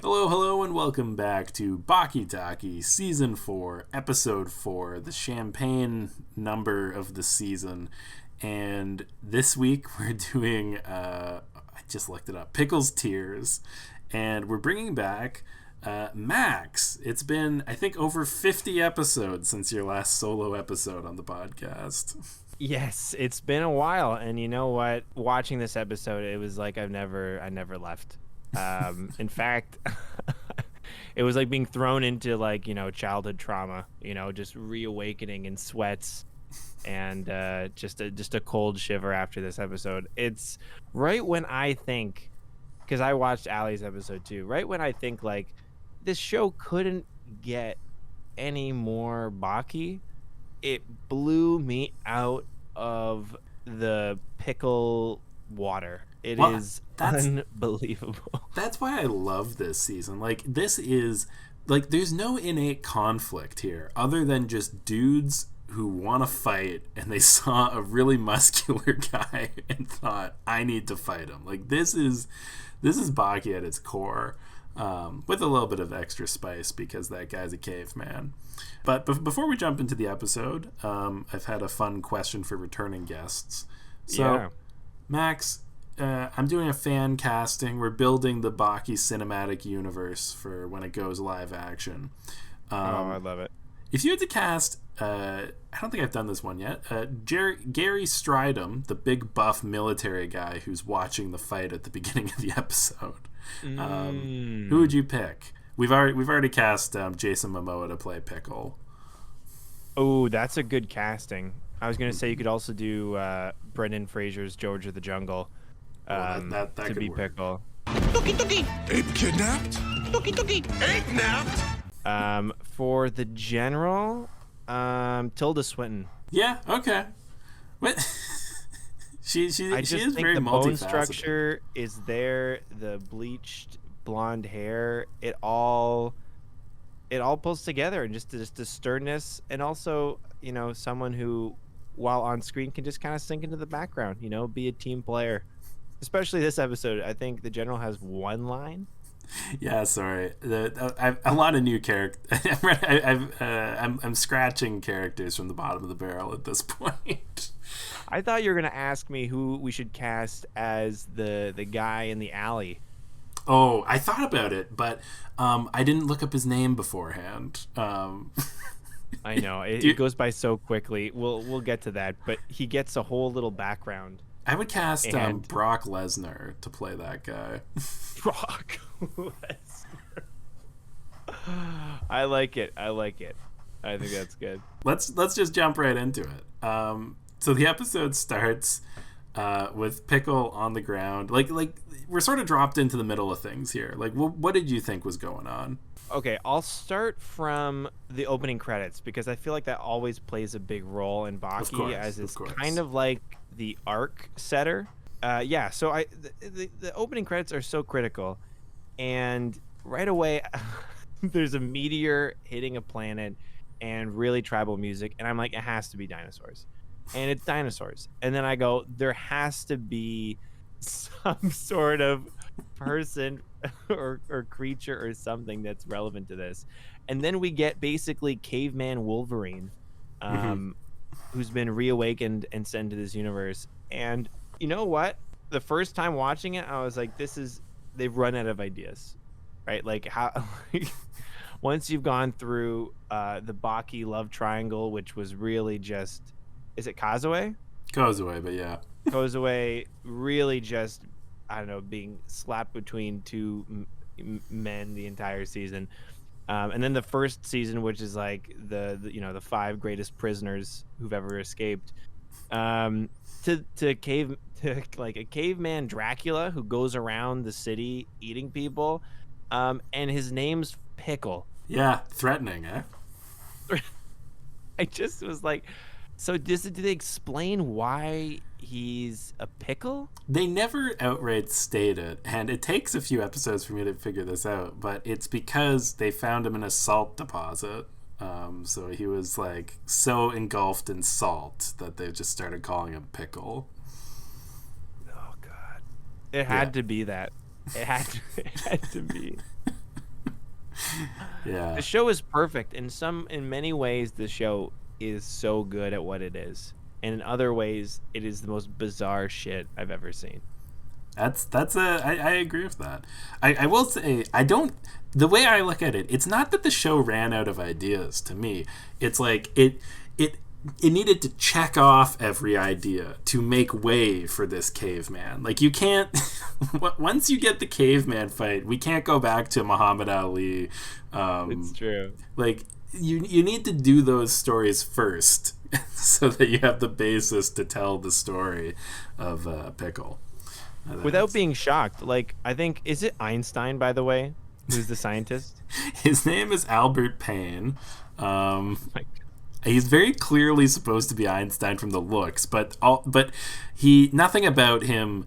Hello, hello, and welcome back to Baki Taki Season 4, Episode 4, the champagne number of the season. And this week we're doing, I just looked it up, Pickles Tears. And we're bringing back Max. It's been, I think, over 50 episodes since your last solo episode on the podcast. Yes, it's been a while, and you know what? Watching this episode, it was like I never left. In fact, it was like being thrown into childhood trauma. Just reawakening in sweats, and just a cold shiver after this episode. It's right when I think, because I watched Allie's episode too. Right when I think like this show couldn't get any more Baki, it blew me out of the pickle water. It is unbelievable. That's why I love this season. Like, this is, like, there's no innate conflict here other than just dudes who want to fight and they saw a really muscular guy and thought, I need to fight him. Like, this is Baki at its core. With a little bit of extra spice because that guy's a caveman. But before we jump into the episode, I've had a fun question for returning guests. So, yeah. Max, I'm doing a fan casting. We're building the Baki cinematic universe for when it goes live action. I love it. If you had to cast, I don't think I've done this one yet, Gary Stridham, the big buff military guy who's watching the fight at the beginning of the episode. Who would you pick? We've already cast Jason Momoa to play Pickle. Oh, that's a good casting. I was going to say you could also do Brendan Fraser's George of the Jungle that to be work. Pickle. Tuki tuki! Ape kidnapped? Tuki tuki! Ape napped? For the general, Tilda Swinton. Yeah, okay. What? She is very the multifaceted. Bone structure is there, the bleached blonde hair, it all pulls together, and just the sternness, and also someone who, while on screen, can just kind of sink into the background, be a team player. Especially this episode, I think the general has one line. Yeah, sorry. I've a lot of new characters. I'm scratching characters from the bottom of the barrel at this point. I thought you were gonna ask me who we should cast as the guy in the alley. Oh, I thought about it, but I didn't look up his name beforehand. I know it goes by so quickly. We'll get to that, but he gets a whole little background. I would cast Brock Lesnar to play that guy. Brock Lesnar. I like it. I think that's good. Let's just jump right into it. So the episode starts with Pickle on the ground. Like we're sort of dropped into the middle of things here. Like, what did you think was going on? Okay, I'll start from the opening credits because I feel like that always plays a big role in Baki, as it's kind of like the arc setter. So the opening credits are so critical, and right away there's a meteor hitting a planet and really tribal music, and I'm like, it has to be dinosaurs. And it's dinosaurs. And then I go, there has to be some sort of person or creature or something that's relevant to this. And then we get basically caveman Wolverine, who's been reawakened and sent to this universe. And you know what? The first time watching it, I was like, they've run out of ideas, right? Like, how once you've gone through the Baki love triangle, which was really just, is it Kozue? Kozue, but yeah. Kozue really just, I don't know, being slapped between two men the entire season. And then the first season, which is like the 5 greatest prisoners who've ever escaped, to like a caveman Dracula who goes around the city eating people, and his name's Pickle. Yeah, threatening, eh? I just was like, so did they explain why he's a pickle? They never outright state it, and it takes a few episodes for me to figure this out, but it's because they found him in a salt deposit. So he was like so engulfed in salt that they just started calling him Pickle. Oh God. It had to be that. It had to be. Yeah. The show is perfect. In many ways, the show is so good at what it is. And in other ways, it is the most bizarre shit I've ever seen. I agree with that. I will say, the way I look at it, it's not that the show ran out of ideas to me. It's like it needed to check off every idea to make way for this caveman. Like, you can't once you get the caveman fight, we can't go back to Muhammad Ali. It's true. Like, you need to do those stories first so that you have the basis to tell the story of Pickle. Without being shocked, like, I think, is it Einstein, by the way, who's the scientist? His name is Albert Payne. He's very clearly supposed to be Einstein from the looks, but nothing about him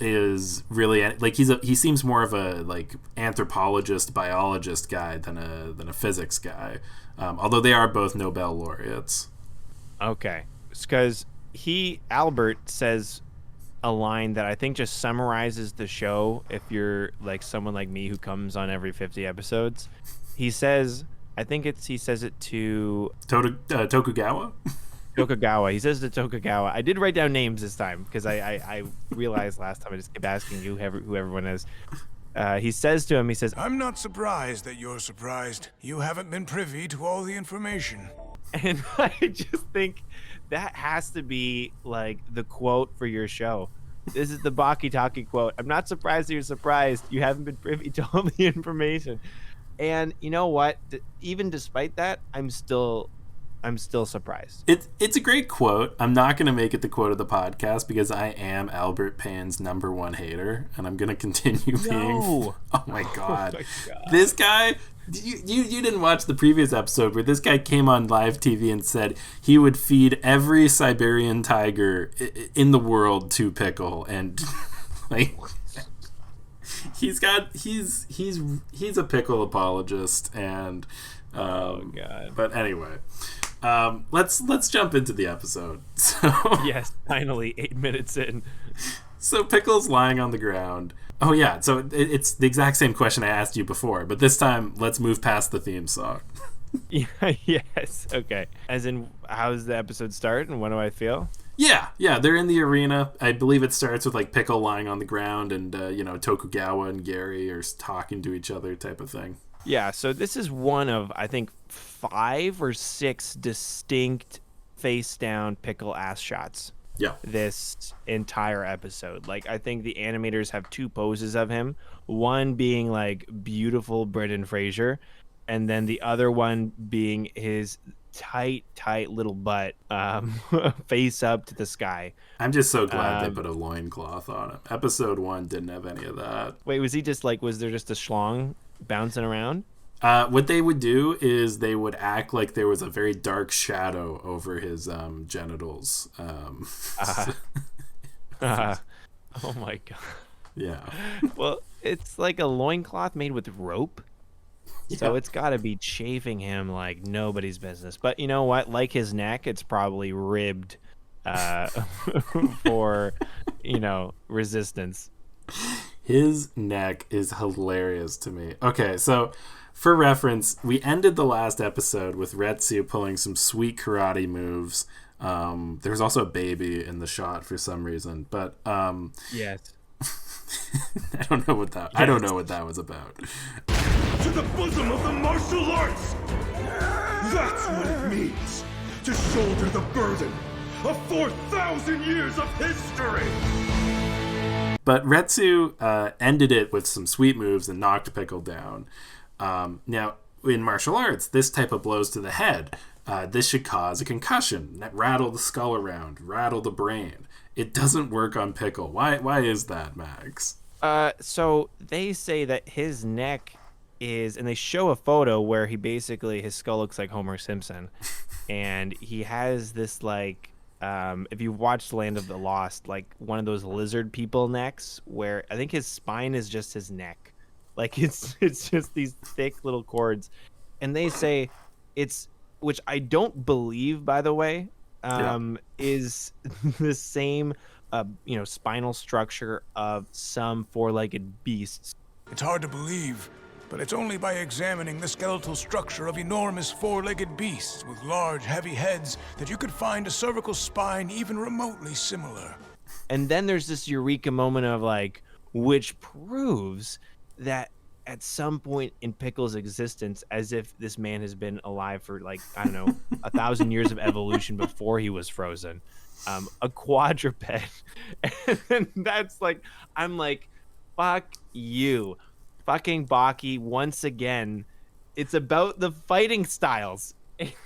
is really like he seems more of a like anthropologist, biologist guy than a physics guy. Although they are both Nobel laureates. Okay, because Albert says a line that I think just summarizes the show. If you're like someone like me who comes on every 50 episodes, he says. He says it to Tokugawa. Tokugawa. He says to Tokugawa. I did write down names this time because I realized last time I just kept asking you who everyone is. He says to him, he says, I'm not surprised that you're surprised. You haven't been privy to all the information. And I just think that has to be like the quote for your show. This is the Baki-Taki quote. I'm not surprised that you're surprised. You haven't been privy to all the information. And you know what? Even despite that, I'm still surprised. It's a great quote. I'm not going to make it the quote of the podcast because I am Albert Payne's #1 hater, and I'm going to continue being. Oh my god! This guy. You didn't watch the previous episode where this guy came on live TV and said he would feed every Siberian tiger in the world to Pickle, and like. He's a pickle apologist, and God. But anyway, let's jump into the episode. So yes, finally 8 minutes in. So Pickle's lying on the ground. Oh yeah, so it's the exact same question I asked you before, but this time let's move past the theme song. Yeah, yes, okay. As in, how's the episode start, and what do I feel? Yeah, they're in the arena. I believe it starts with like Pickle lying on the ground and Tokugawa and Gary are talking to each other type of thing. Yeah, so this is one of, I think, 5 or 6 distinct face down Pickle ass shots. Yeah. This entire episode. Like, I think the animators have 2 poses of him, one being like beautiful Brendan Fraser, and then the other one being his tight little butt face up to the sky. I'm just so glad they put a loincloth on him. Episode 1 didn't have any of that. Wait, was there just a schlong bouncing around? What they would do is they would act like there was a very dark shadow over his genitals. Oh my god. Yeah. Well, it's like a loincloth made with rope. Yeah. So it's got to be chafing him like nobody's business. But you know what? Like his neck, it's probably ribbed for, resistance. His neck is hilarious to me. Okay, so for reference, we ended the last episode with Retsu pulling some sweet karate moves. There's also a baby in the shot for some reason, but yes. I don't know what that was about. To the bosom of the martial arts! That's what it means to shoulder the burden of 4,000 years of history! But Retsu ended it with some sweet moves and knocked Pickle down. Now, in martial arts, this type of blows to the head, this should cause a concussion, rattle the skull around, rattle the brain. It doesn't work on Pickle. Why is that, Max? So they say that his neck is, and they show a photo where his skull looks like Homer Simpson, and he has this like, if you've watched Land of the Lost, like one of those lizard people necks where I think his spine is just his neck, like it's just these thick little cords, and they say it's, which I don't believe, by the way, is the same, spinal structure of some 4-legged beasts. It's hard to believe, but it's only by examining the skeletal structure of enormous four-legged beasts with large, heavy heads that you could find a cervical spine even remotely similar. And then there's this eureka moment of like, which proves that at some point in Pickle's existence, as if this man has been alive for like, I don't know, 1,000 years of evolution before he was frozen, a quadruped. And that's like, I'm like, fuck you. Fucking Baki, once again, it's about the fighting styles.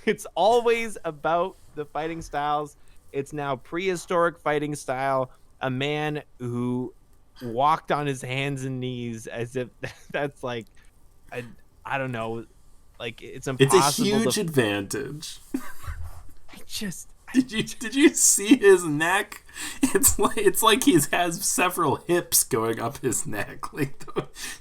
It's always about the fighting styles. It's now prehistoric fighting style. A man who walked on his hands and knees as if that's like, I don't know, like it's impossible. It's a huge advantage. Just did you see his neck? It's like he has several hips going up his neck. Like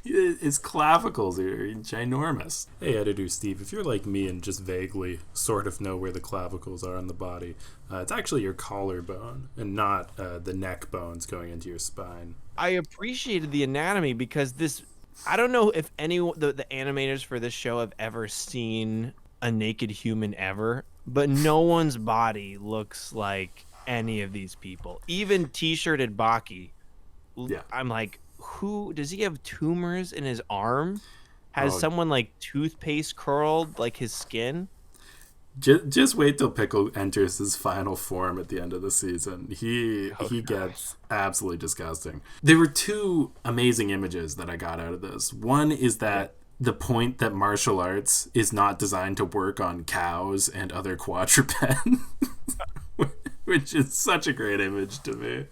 his clavicles are ginormous. Hey, editor Steve, if you're like me and just vaguely sort of know where the clavicles are on the body, it's actually your collarbone and not the neck bones going into your spine. I appreciated the anatomy because this. I don't know if any the animators for this show have ever seen a naked human ever, but no one's body looks like any of these people. Even t-shirted Baki. Yeah. I'm like, who does he have tumors in his arm? Has someone like toothpaste curled like his skin? Just wait till Pickle enters his final form at the end of the season. He gets absolutely disgusting. There were two amazing images that I got out of this. One is that the point that martial arts is not designed to work on cows and other quadrupeds, which is such a great image to me.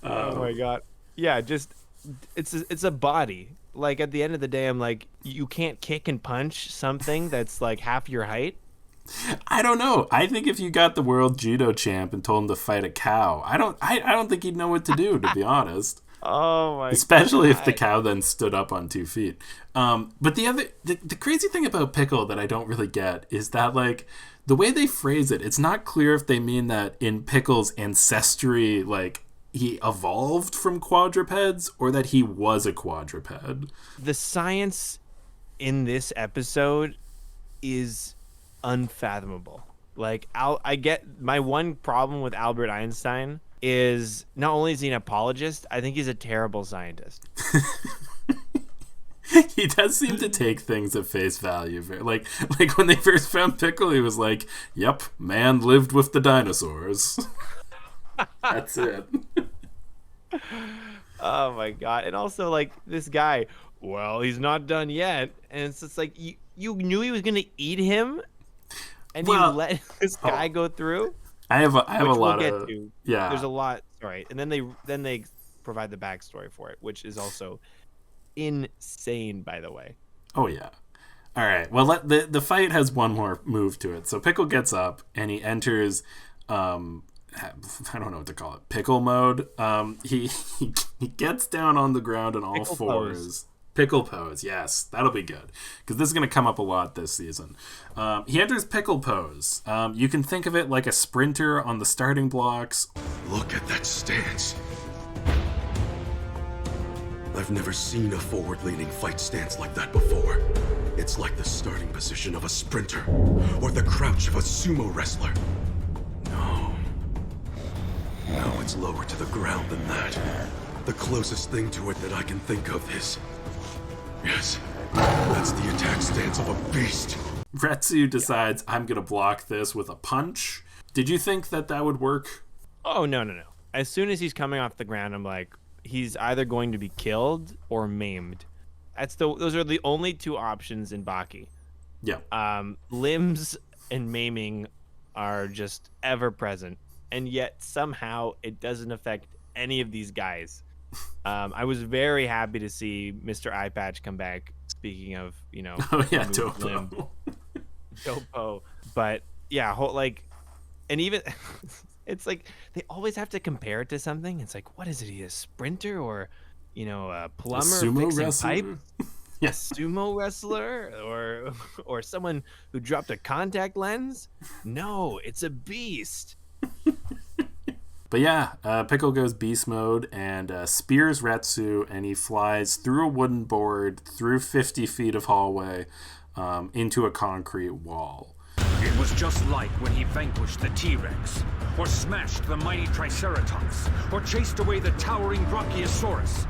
Oh my god. Yeah, just it's a body. Like at the end of the day, I'm like, you can't kick and punch something that's like half your height. I don't know. I think if you got the world judo champ and told him to fight a cow, I don't think he'd know what to do, to be honest. Oh my! Especially if the cow then stood up on 2 feet. But the crazy thing about Pickle that I don't really get is that like the way they phrase it, it's not clear if they mean that in Pickle's ancestry, like he evolved from quadrupeds or that he was a quadruped. The science in this episode is unfathomable. Like I get my one problem with Albert Einstein is not only is he an apologist, I think he's a terrible scientist. He does seem to take things at face value. Like when they first found Pickle, he was like, "Yep, man lived with the dinosaurs." That's it. Oh my god! And also like this guy, well, he's not done yet, and it's just like you knew he was gonna eat him. And you let this guy go through. I have a lot we'll of yeah. There's a lot. Sorry, and then they provide the backstory for it, which is also insane, by the way. Oh yeah. All right. Well, the fight has one more move to it. So Pickle gets up and he enters. I don't know what to call it. Pickle mode. He gets down on the ground on all Pickle fours. pose. Pickle pose, yes, that'll be good because this is going to come up a lot this season. He enters pickle pose. You can think of it like a sprinter on the starting blocks. Look at that stance. I've never seen a forward-leaning fight stance like that before. It's like the starting position of a sprinter or the crouch of a sumo wrestler. No, it's lower to the ground than that. The closest thing to it that I can think of is... Yes, that's the attack stance of a beast. Retsu decides, I'm going to block this with a punch. Did you think that would work? Oh, no. As soon as he's coming off the ground, I'm like, he's either going to be killed or maimed. Those are the only two options in Baki. Yeah. Limbs and maiming are just ever present, and yet somehow it doesn't affect any of these guys. I was very happy to see Mr. Eye Patch come back. Speaking of, Topo. Topo. But yeah, and even it's like they always have to compare it to something. It's like, what is it? He a sprinter or a plumber, a sumo fixing wrestler? Pipes? Yes, sumo wrestler or someone who dropped a contact lens? No, it's a beast. But yeah, Pickle goes beast mode and spears Retsu, and he flies through a wooden board, through 50 feet of hallway, into a concrete wall. It was just like when he vanquished the T-Rex, or smashed the mighty Triceratops, or chased away the towering Brachiosaurus.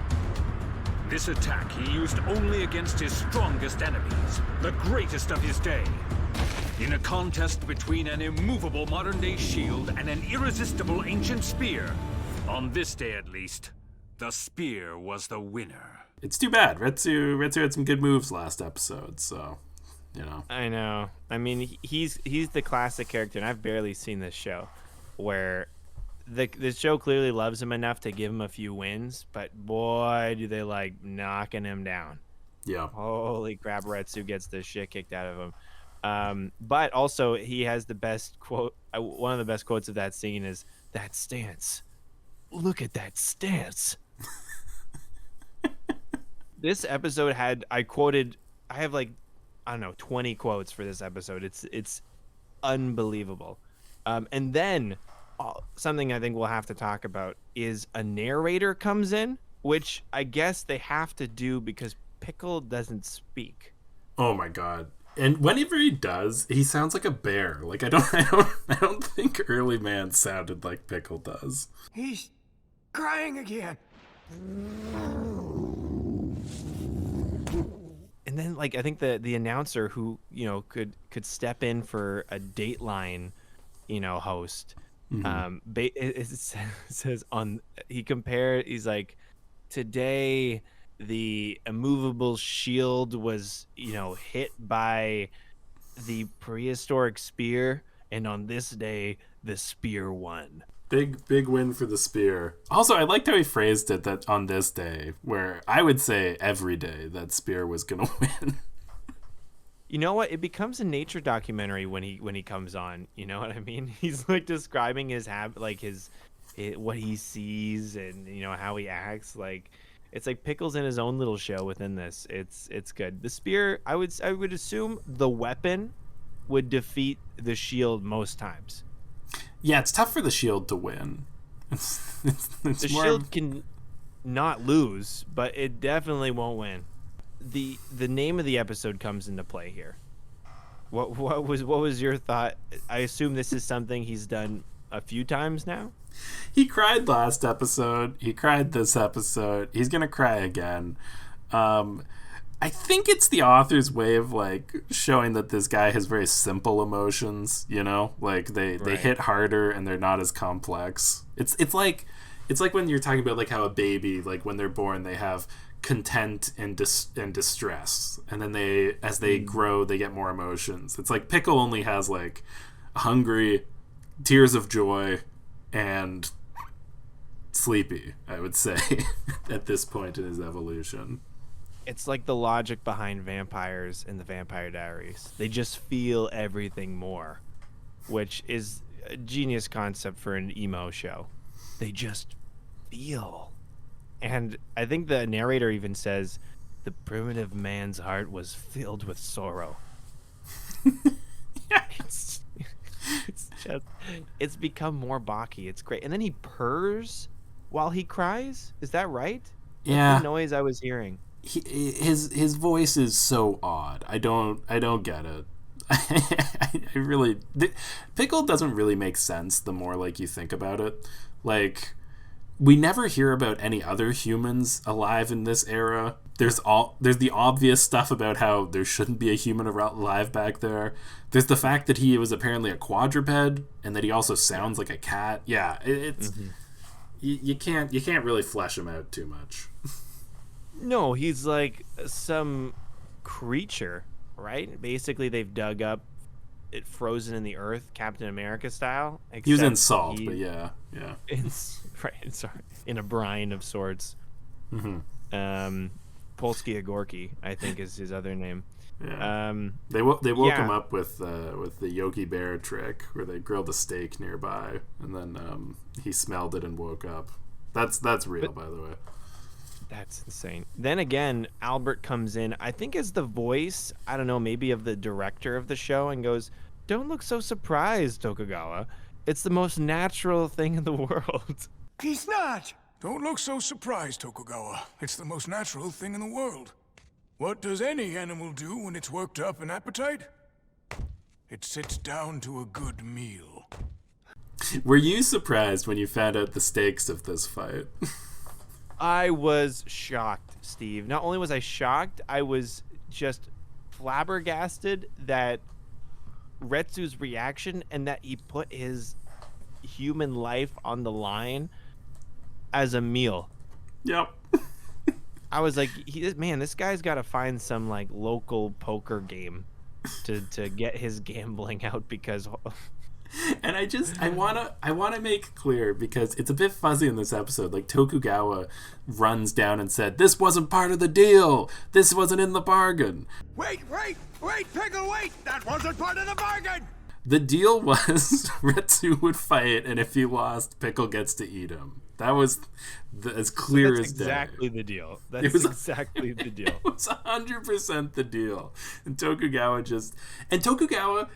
This attack he used only against his strongest enemies, the greatest of his day. In a contest between an immovable modern-day shield and an irresistible ancient spear, on this day at least, the spear was the winner. It's too bad. Retsu had some good moves last episode, so, you know. I know. I mean, he's the classic character, and I've barely seen this show, where the show clearly loves him enough to give him a few wins, but boy, do they like knocking him down. Yeah. Holy crap, Retsu gets the shit kicked out of him. But also, he has the best quote. One of the best quotes of that scene is, "That stance. Look at that stance." This episode had, I have like, I don't know, 20 quotes for this episode. It's unbelievable. And then something I think we'll have to talk about is a narrator comes in, which I guess they have to do because Pickle doesn't speak. Oh my god. And whenever he does, he sounds like a bear. Like I don't think Early Man sounded like Pickle does. He's crying again. And then, like, I think the announcer who, you know, could step in for a Dateline, you know, host, it says he's like, today the immovable shield was, you know, hit by the prehistoric spear, and on this day the spear won. Big win for the spear. Also, I liked how he phrased it, that on this day, where I would say every day that spear was gonna win. You know what? It becomes a nature documentary when he comes on. You know what I mean? He's like describing his what he sees and, you know, how he acts. Like, it's like Pickle's in his own little show within this. It's good. The spear, I would assume the weapon would defeat the shield most times. Yeah, it's tough for the shield to win. The shield can not lose, but it definitely won't win. The name of the episode comes into play here. What was your thought? I assume this is something he's done a few times now. He cried last episode. He cried this episode. He's gonna cry again. I think it's the author's way of like showing that this guy has very simple emotions, you know, like they hit harder and they're not as complex. It's like when you're talking about like how a baby, like when they're born, they have content and distress, and then as they grow, they get more emotions. It's like Pickle only has like hungry, tears of joy, and sleepy, I would say, at this point in his evolution. It's like the logic behind vampires in the Vampire Diaries. They just feel everything more, which is a genius concept for an emo show. They just feel. And I think the narrator even says, the primitive man's heart was filled with sorrow. Yeah. It's become more Baki. It's great. And then he purrs while he cries. Is that right? Yeah. That's the noise I was hearing. His voice is so odd. I don't get it. I really, Pickle doesn't really make sense the more like you think about it. Like, we never hear about any other humans alive in this era. There's the obvious stuff about how there shouldn't be a human alive back there. There's the fact that he was apparently a quadruped and that he also sounds like a cat. Yeah, it's you can't really flesh him out too much. No, he's like some creature, right? Basically, they've dug up it frozen in the earth, Captain America style. He was in salt, but yeah. In a brine of sorts. Mm-hmm. Polsky Agorki, I think, is his other name. Yeah. They woke him up with the Yogi Bear trick, where they grilled a steak nearby, and then he smelled it and woke up. That's real, by the way. That's insane. Then again, Albert comes in, I think as the voice, I don't know, maybe of the director of the show, and goes, "Don't look so surprised, Tokugawa. It's the most natural thing in the world. He's not! Don't look so surprised, Tokugawa. It's the most natural thing in the world. What does any animal do when it's worked up an appetite? It sits down to a good meal. Were you surprised when you found out the stakes of this fight? I was shocked, Steve. Not only was I shocked, I was just flabbergasted that Retsu's reaction and that he put his human life on the line as a meal. Yep. I was like, this guy's got to find some like local poker game to get his gambling out, because and I want to make clear, because it's a bit fuzzy in this episode. Like, Tokugawa runs down and said, "This wasn't part of the deal. This wasn't in the bargain." Wait, Pickle, wait! That wasn't part of the bargain! The deal was Retsu would fight, and if he lost, Pickle gets to eat him. That was as clear as day. Exactly the deal. That's exactly the deal. It was 100% the deal. And Tokugawa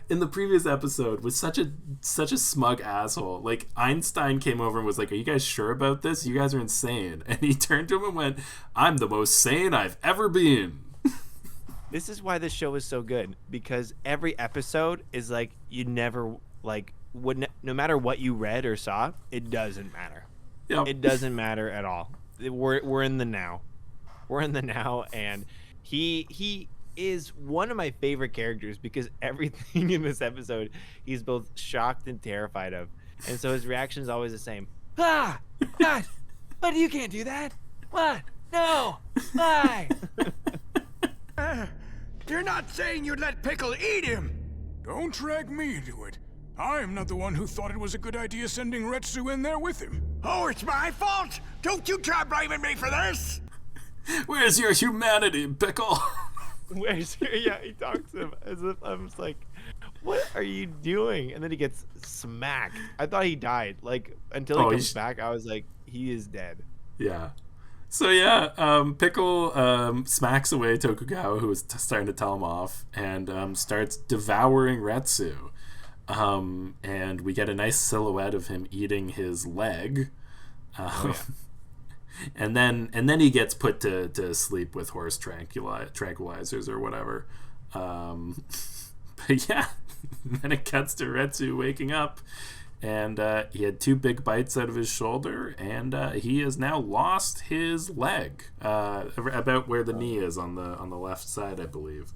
in the previous episode was such a smug asshole. Like, Einstein came over and was like, "Are you guys sure about this? You guys are insane." And he turned to him and went, "I'm the most sane I've ever been." This is why this show is so good, because every episode is like, you never, like, no matter what you read or saw, it doesn't matter. Yep. It doesn't matter at all. We're in the now. We're in the now, and he is one of my favorite characters, because everything in this episode he's both shocked and terrified of, and so his reaction is always the same. Ah, what? But you can't do that. What? No. Why? You're not saying you'd let Pickle eat him! Don't drag me into it. I'm not the one who thought it was a good idea sending Retsu in there with him. Oh, it's my fault! Don't you try blaming me for this! Where's your humanity, Pickle? Yeah, he talks to him as if I'm just like, what are you doing? And then he gets smacked. I thought he died. Like, until he comes back, I was like, he is dead. Yeah. So yeah, Pickle smacks away Tokugawa, who is starting to tell him off, and starts devouring Retsu. And we get a nice silhouette of him eating his leg. And then he gets put to sleep with horse tranquilizers or whatever. But yeah, then it cuts to Retsu waking up, and he had 2 big bites out of his shoulder, and he has now lost his leg, about where the knee is on the left side, I believe.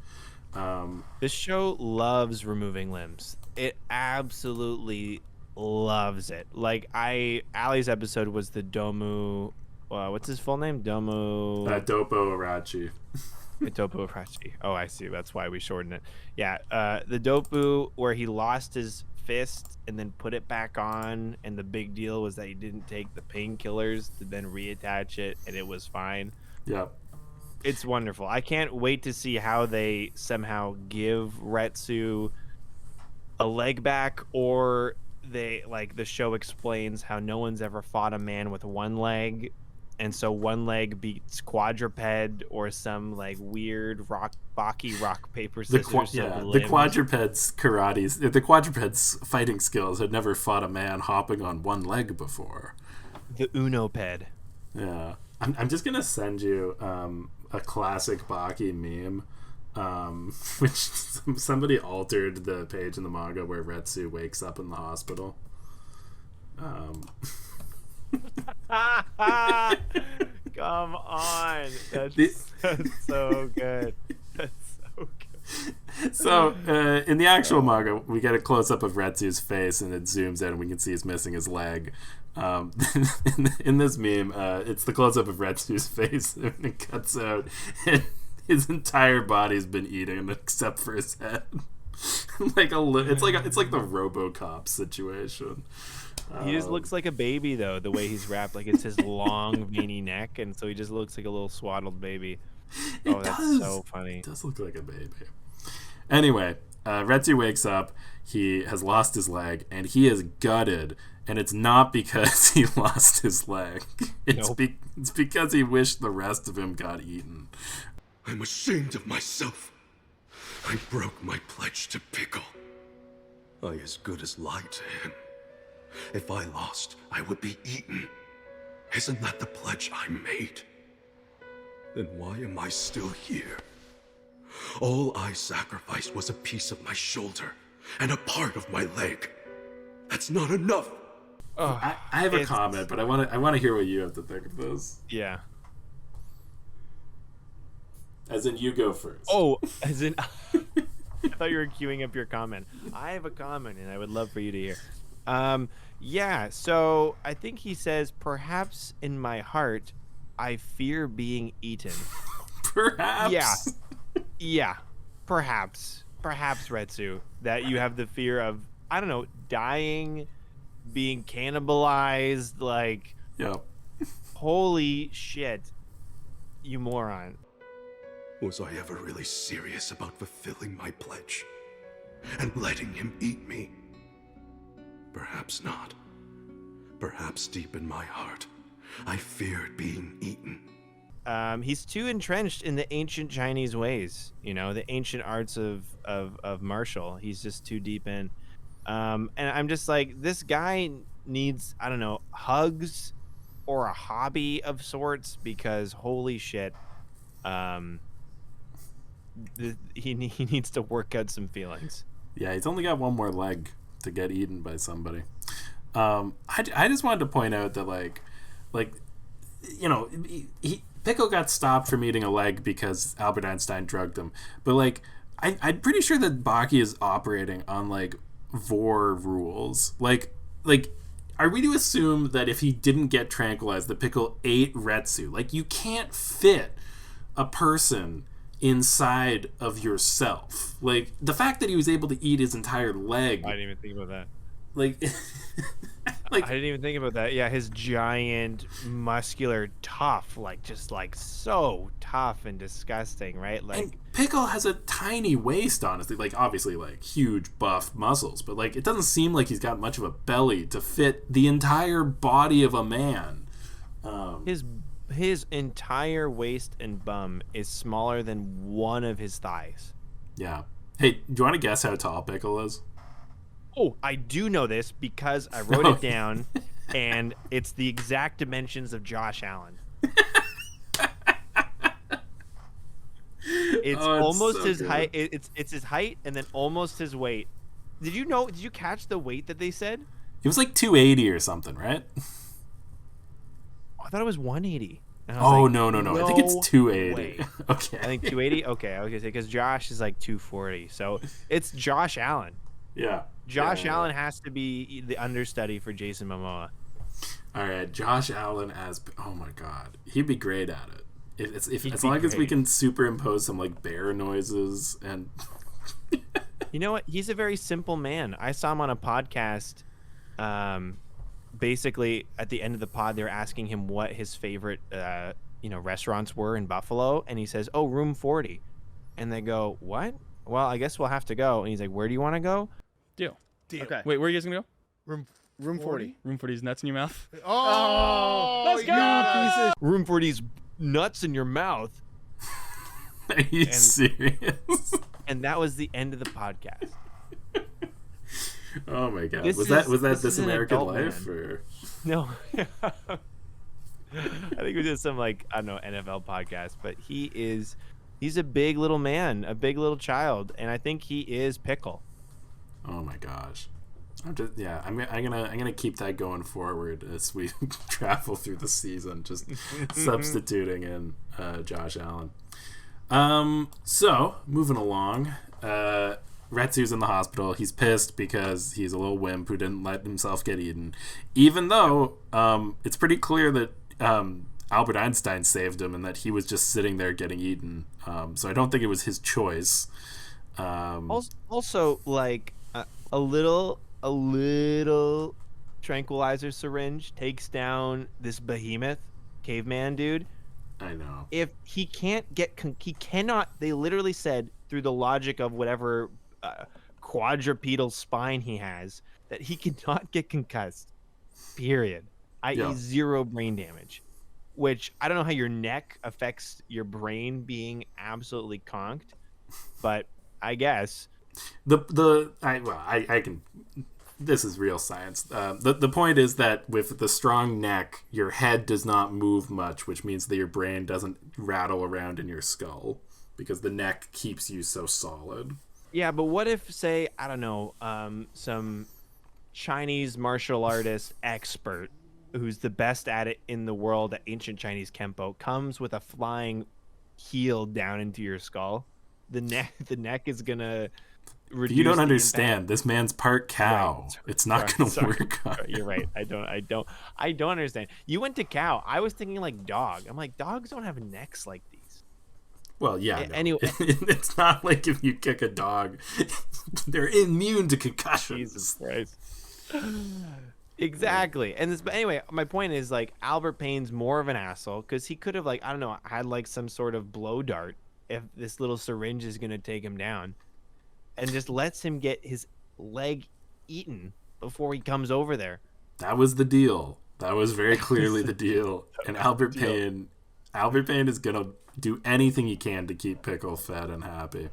This show loves removing limbs. It absolutely loves it. Like, Ali's episode was the Domu. What's his full name? Dopo Arachi. Dopo Arachi. Oh, I see. That's why we shortened it. Yeah, the Dopu, where he lost his fist and then put it back on, and the big deal was that he didn't take the painkillers to then reattach it, and it was fine. Yeah. It's wonderful. I can't wait to see how they somehow give Retsu a leg back, or the show explains how no one's ever fought a man with one leg, and so one leg beats quadruped, or some like weird Baki rock paper scissors. The quadruped's fighting skills had never fought a man hopping on one leg before. The Unoped. Yeah, I'm just gonna send you a classic Baki meme, which somebody altered the page in the manga where Retsu wakes up in the hospital. Come on, that's so good. That's so good. So in the actual manga, we get a close up of Retsu's face, and it zooms in, and we can see he's missing his leg. In this meme, it's the close up of Retsu's face, and it cuts out, and his entire body's been eaten except for his head. It's like the RoboCop situation. He just looks like a baby, though, the way he's wrapped. Like, it's his long, veiny neck, and so he just looks like a little swaddled baby. That's so funny. It does look like a baby. Anyway, Retsu wakes up. He has lost his leg, and he is gutted. And it's not because he lost his leg. It's because he wished the rest of him got eaten. I'm ashamed of myself. I broke my pledge to Pickle. I as good as lied to him. If I lost, I would be eaten. Isn't that the pledge I made? Then why am I still here? All I sacrificed was a piece of my shoulder and a part of my leg. That's not enough. I have a comment, but I want to hear what you have to think of this. Yeah. As in, you go first. Oh, as in, I thought you were queuing up your comment. I have a comment, and I would love for you to hear. Yeah, so I think he says, perhaps in my heart, I fear being eaten. Perhaps. Yeah. Yeah. Perhaps, Retsu, that you have the fear of, I don't know, dying, being cannibalized, like, Yep. Holy shit, you moron. Was I ever really serious about fulfilling my pledge and letting him eat me? Perhaps not. Perhaps deep in my heart, I feared being eaten. He's too entrenched in the ancient Chinese ways, the ancient arts of martial. He's just too deep in. And I'm just like, this guy needs, I don't know, hugs or a hobby of sorts, because holy shit, he needs to work out some feelings. Yeah, he's only got one more leg to get eaten by somebody. I just wanted to point out that Pickle got stopped from eating a leg because Albert Einstein drugged him. But I'm pretty sure that Baki is operating on vor rules. Are we to assume that if he didn't get tranquilized, the Pickle ate Retsu? You can't fit a person inside of yourself. The fact that he was able to eat his entire leg. I didn't even think about that. I didn't even think about that. Yeah, his giant, muscular, tough, so tough and disgusting, right? And Pickle has a tiny waist, honestly. Obviously, huge, buff muscles, but it doesn't seem like he's got much of a belly to fit the entire body of a man. His entire waist and bum is smaller than one of his thighs. Yeah. Hey, do you want to guess how tall Pickle is? Oh, I do know this because I wrote it down, and it's the exact dimensions of Josh Allen. It's almost so his height. It's his height and then almost his weight. Did you catch the weight that they said? It was 280 or something, right? Oh, I thought it was 180. Oh, no. I think it's 280. Okay. I think 280? Okay, I was going to say, because Josh is 240. So it's Josh Allen. Yeah. Josh Allen has to be the understudy for Jason Momoa. All right, Josh Allen as... Oh, my God. He'd be great at it. As long as we can superimpose some, bear noises and... You know what? He's a very simple man. I saw him on a podcast. Basically, at the end of the pod, they were asking him what his favorite, restaurants were in Buffalo. And he says, oh, Room 40. And they go, what? Well, I guess we'll have to go. And he's like, where do you want to go? Deal. Okay. Wait, where are you guys going to go? Room 40. Room 40's nuts in your mouth. Oh, let's go! Room 40's nuts in your mouth. Are you serious? And that was the end of the podcast. Oh my God! Was that This American Life or no? I think we did some I don't know, NFL podcast, but he's a big little man, a big little child, and I think he is Pickle. Oh my gosh! I'm gonna keep that going forward as we travel through the season, just substituting in Josh Allen. So moving along, Retsu's in the hospital. He's pissed because he's a little wimp who didn't let himself get eaten, even though it's pretty clear that Albert Einstein saved him and that he was just sitting there getting eaten. So I don't think it was his choice. Also, a little tranquilizer syringe takes down this behemoth caveman dude. I know. If he can't he cannot. They literally said, through the logic of whatever quadrupedal spine he has, that he cannot get concussed. Period. I.e., zero brain damage. Which I don't know how your neck affects your brain being absolutely conked, but I guess I can this is real science. The point is that with the strong neck, your head does not move much, which means that your brain doesn't rattle around in your skull because the neck keeps you so solid. Yeah, but what if, say, I don't know, some Chinese martial artist expert who's the best at it in the world at ancient Chinese Kempo comes with a flying heel down into your skull? The neck is gonna reduce. You don't understand. This man's part cow. Right. It's not going to work on You're right. I don't understand. You went to cow. I was thinking like dog. I'm like, dogs don't have necks like these. Well, yeah. No. Anyway, it's not like if you kick a dog, they're immune to concussions. Jesus Christ. Exactly. But anyway, my point is like Albert Payne's more of an asshole because he could have like, I don't know, had like some sort of blow dart if this little syringe is gonna take him down, and just lets him get his leg eaten before he comes over there. That was the deal. That was very clearly the deal. And Albert Payne is gonna do anything he can to keep Pickle fed and happy.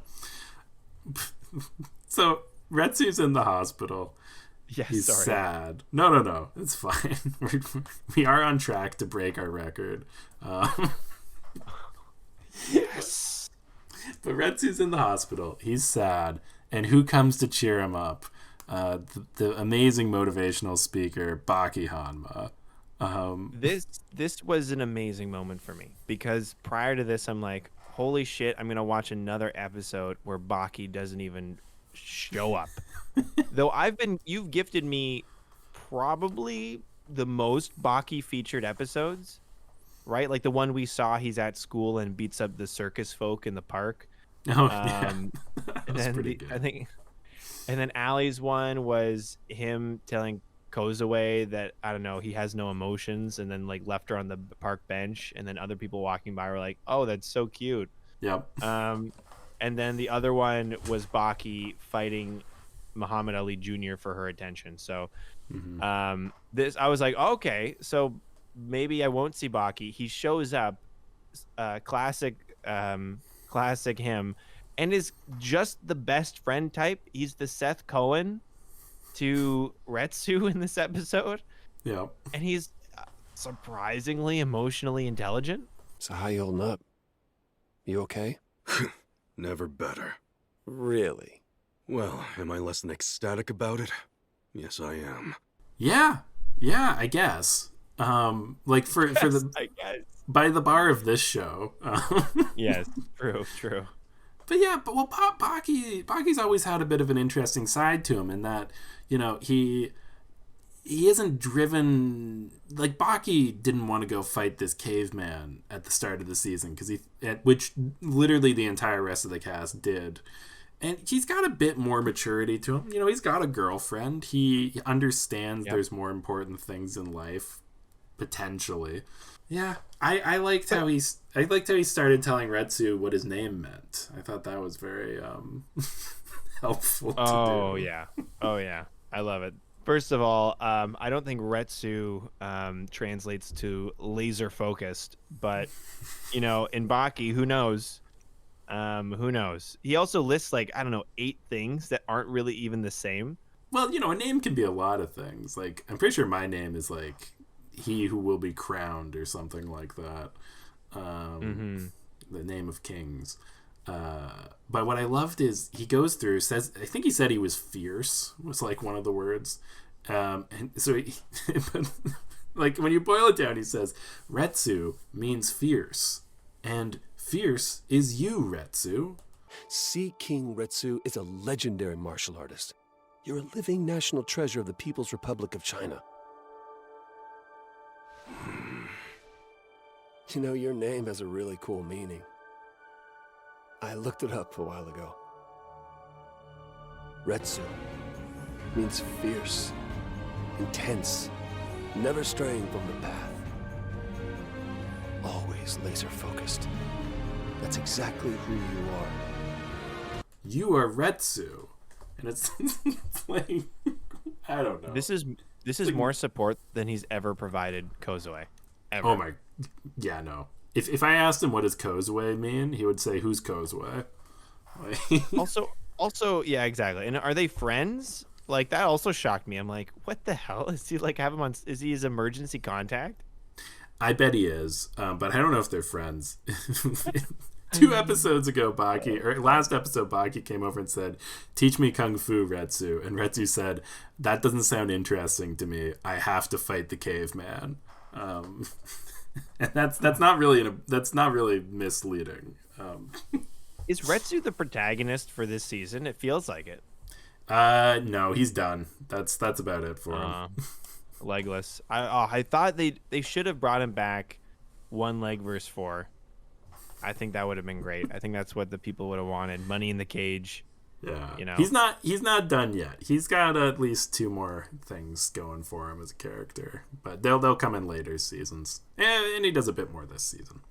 So Retsu's in the hospital. Yes, He's sorry. sad. No, it's fine. We are on track to break our record. Yes. But Retsu's in the hospital. He's sad. And who comes to cheer him up? The amazing motivational speaker, Baki Hanma. This was an amazing moment for me because prior to this, I'm like, holy shit, I'm gonna watch another episode where Baki doesn't even show up. Though you've gifted me probably the most Baki featured episodes, right? Like the one we saw, he's at school and beats up the circus folk in the park. Oh, yeah. That was pretty good. And then Ali's one was him telling Kozue that, I don't know, he has no emotions, and then like left her on the park bench, and then other people walking by were like, oh, that's so cute. Yep. And then the other one was Baki fighting Muhammad Ali Jr. for her attention. So this, I was like, okay, so maybe I won't see Baki. He shows up, classic him, and is just the best friend type. He's the Seth Cohen to Retsu in this episode. Yeah. And he's surprisingly emotionally intelligent. So how you holding up? You okay? Never better. Really? Well, am I less than ecstatic about it? Yes, I am. Yeah, I guess. Like for the I guess. By the bar of this show. Yes, true. But yeah, Baki's always had a bit of an interesting side to him in that, you know, he isn't driven. Like Baki didn't want to go fight this caveman at the start of the season which literally the entire rest of the cast did. And he's got a bit more maturity to him. You know, he's got a girlfriend. He understands there's more important things in life, potentially. Yeah, I liked how he started telling Retsu what his name meant. I thought that was very helpful to do. Oh yeah, I love it. First of all, I don't think Retsu translates to laser focused, but you know, in Baki, who knows? Who knows? He also lists like, I don't know, 8 things that aren't really even the same. Well, you know, a name can be a lot of things. Like, I'm pretty sure my name is like he who will be crowned or something like that. The name of kings. But what I loved is he goes through, says, I think he said he was fierce was like one of the words. And so like when you boil it down, he says Retsu means fierce, and fierce is you, Retsu. Seaking Retsu is a legendary martial artist. You're a living national treasure of the People's Republic of China. You know, your name has a really cool meaning. I looked it up a while ago. Retsu means fierce, intense, never straying from the path. Always laser focused. That's exactly who you are. You are Retsu. And it's like, I don't know. This is like, more support than he's ever provided Kozue. Ever. Oh my, yeah, no. If I asked him what does Kozue mean, he would say, who's Kozue? also, yeah, exactly. And are they friends? Like, that also shocked me. I'm like, what the hell? Is he like, have him on, is he his emergency contact? I bet he is, but I don't know if they're friends. 2 episodes ago, last episode, Baki came over and said, "Teach me kung fu, Retsu." And Retsu said, "That doesn't sound interesting to me. I have to fight the caveman." And that's not really misleading. Is Retsu the protagonist for this season? It feels like it. No, he's done. That's about it for him. Legless. I thought they should have brought him back 1 leg versus 4. I think that would have been great. I think that's what the people would have wanted. Money in the cage. Yeah. You know. He's not done yet. He's got at least 2 more things going for him as a character, but they'll come in later seasons. And he does a bit more this season.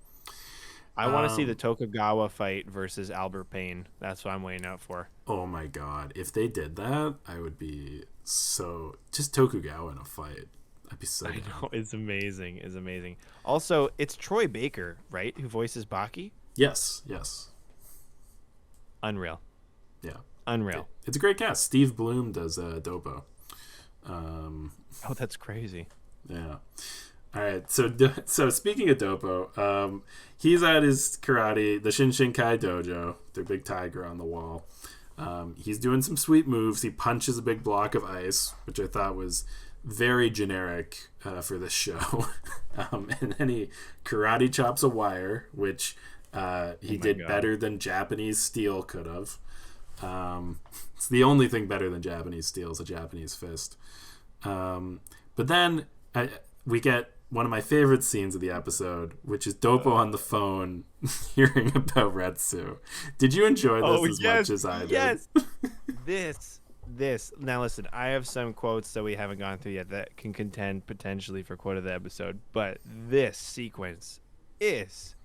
I want to see the Tokugawa fight versus Albert Payne. That's what I'm waiting out for. Oh my god. If they did that, I would be so just Tokugawa in a fight. I'd be so I know, it's amazing. It's amazing. Also, it's Troy Baker, right, who voices Baki? Yes. Unreal. Yeah. Unreal. It's a great cast. Steve Bloom does Dopo. Oh, that's crazy. Yeah. All right. So speaking of Dopo, he's at his karate, the Shinshinkai dojo, their big tiger on the wall. He's doing some sweet moves. He punches a big block of ice, which I thought was very generic for this show. And then he karate chops a wire, which he did better than Japanese steel could have. It's the only thing better than Japanese steel is a Japanese fist. But then we get one of my favorite scenes of the episode, which is Dopo on the phone hearing about Retsu. Did you enjoy this much as I did? Yes. This. Now listen, I have some quotes that we haven't gone through yet that can contend potentially for quote of the episode, but this sequence is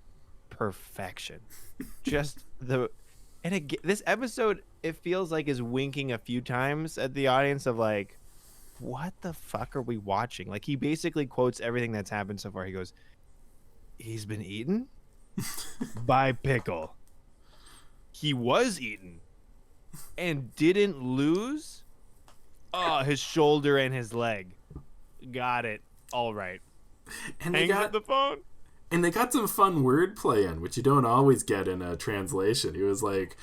perfection. Just this episode, it feels like, is winking a few times at the audience of like, what the fuck are we watching? Like, he basically quotes everything that's happened so far. He goes, he's been eaten by Pickle. He was eaten and didn't lose. Oh, his shoulder and his leg. Got it. All right. And Hangs up the phone. And they got some fun wordplay in, which you don't always get in a translation. He was like,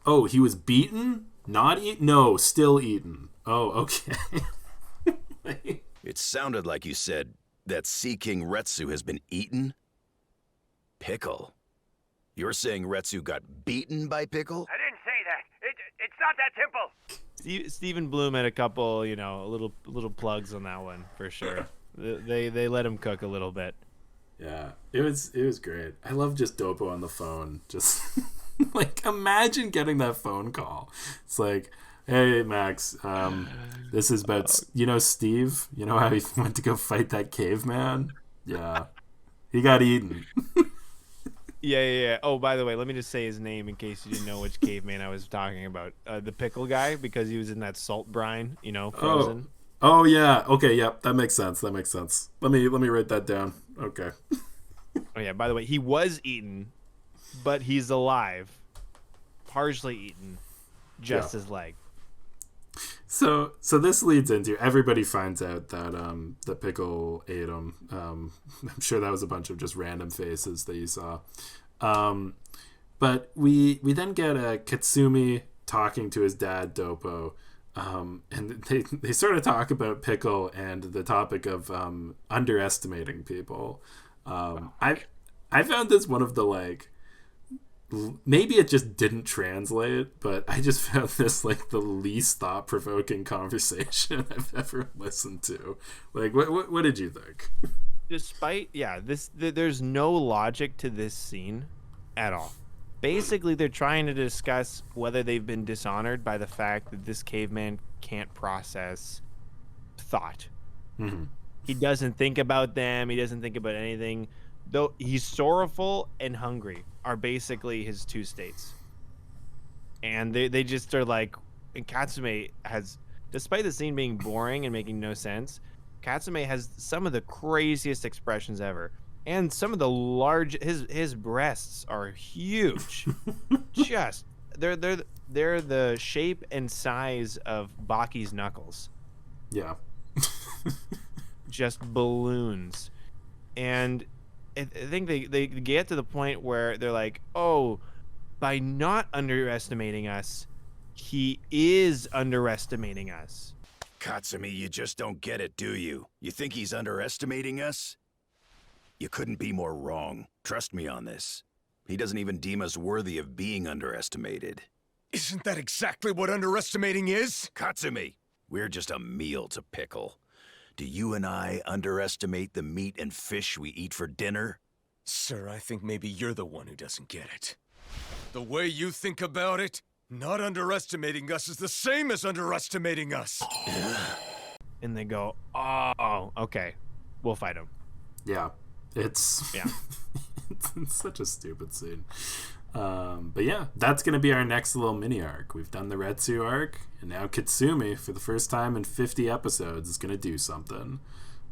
"Oh, he was beaten? Not eaten? No, still eaten. Oh, okay." It sounded like you said that Seaking Retsu has been eaten? Pickle. You're saying Retsu got beaten by Pickle? I didn't say that. It's not that simple. Stephen Bloom had a couple, little plugs on that one for sure. They let him cook a little bit. Yeah, it was great. I love just Dopo on the phone. Just like, imagine getting that phone call. It's like, "Hey Max, this is about Steve. You know how he went to go fight that caveman? Yeah, he got eaten." Yeah. Oh, by the way, let me just say his name in case you didn't know which caveman I was talking about. The pickle guy, because he was in that salt brine, frozen. Oh yeah. Okay. Yep. That makes sense. Let me write that down. Okay. Oh yeah. By the way, he was eaten, but he's alive, partially eaten, just his leg. So this leads into, everybody finds out that the Pickle ate him. I'm sure that was a bunch of just random faces that you saw. But we then get Katsumi talking to his dad Dopo, and they sort of talk about Pickle and the topic of underestimating people. I found this one of the maybe it just didn't translate, but I just found this the least thought-provoking conversation I've ever listened to. What did you think? Despite there's no logic to this scene at all. Basically, they're trying to discuss whether they've been dishonored by the fact that this caveman can't process thought. Mm-hmm. He doesn't think about them. He doesn't think about anything. Though he's sorrowful and hungry are basically his 2 states. And they just are like, and Katsume has, despite the scene being boring and making no sense, Katsume has some of the craziest expressions ever. And some of the his breasts are huge. Just they're the shape and size of Baki's knuckles. Yeah. Just balloons. And I think they get to the point where they're like, oh, by not underestimating us, he is underestimating us. Katsumi, you just don't get it, do you? You think he's underestimating us? You couldn't be more wrong. Trust me on this. He doesn't even deem us worthy of being underestimated. Isn't that exactly what underestimating is? Katsumi, we're just a meal to Pickle. Do you and I underestimate the meat and fish we eat for dinner? Sir, I think maybe you're the one who doesn't get it. The way you think about it, not underestimating us is the same as underestimating us. And they go, oh, okay, we'll fight him. Yeah. It's it's such a stupid scene. But yeah, that's going to be our next little mini arc. We've done the Retsu arc, and now Kitsumi, for the first time in 50 episodes, is going to do something.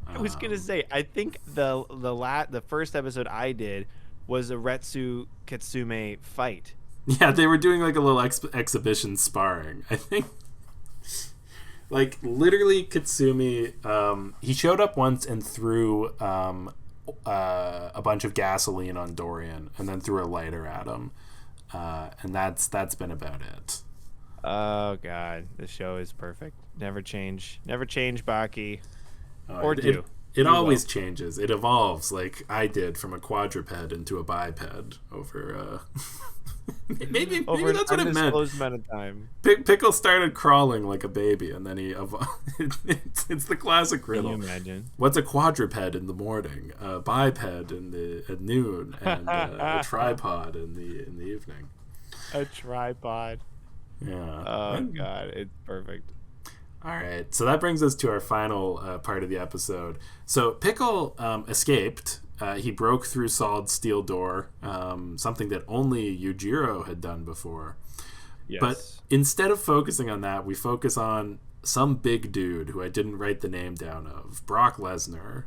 I was going to say, I think the first episode I did was a Retsu Kitsumi fight. Yeah, they were doing like a little exhibition sparring, I think. Like, literally, Kitsumi, he showed up once and threw a bunch of gasoline on Dorian, and then threw a lighter at him. And that's been about it. Oh, God. The show is perfect. Never change, Baki. Or do. It always changes. It evolves, like I did, from a quadruped into a biped over... maybe that's what it meant. Amount of time. Pickle started crawling like a baby, and then he evolved. It's the classic riddle. Can you imagine? What's a quadruped in the morning? A biped at noon, and a tripod in the evening. A tripod. Yeah. Oh God, it's perfect. All right, so that brings us to our final part of the episode. So Pickle escaped. He broke through solid steel door, something that only Yujiro had done before. Yes. But instead of focusing on that, we focus on some big dude who I didn't write the name down of, Brock Lesnar,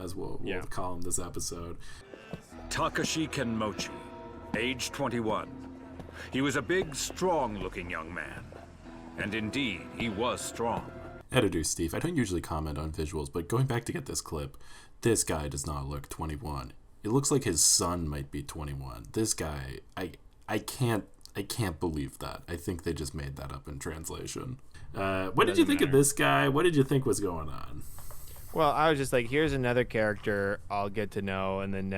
as we'll call him this episode. Takashi Kenmochi, age 21. He was a big, strong-looking young man. And indeed, he was strong. Editor Steve, I don't usually comment on visuals, but going back to get this clip, this guy does not look 21. It looks like his son might be 21. This guy, I can't believe that. I think they just made that up in translation. What did you think of this guy? What did you think was going on? Well, I was just like, here's another character I'll get to know, and then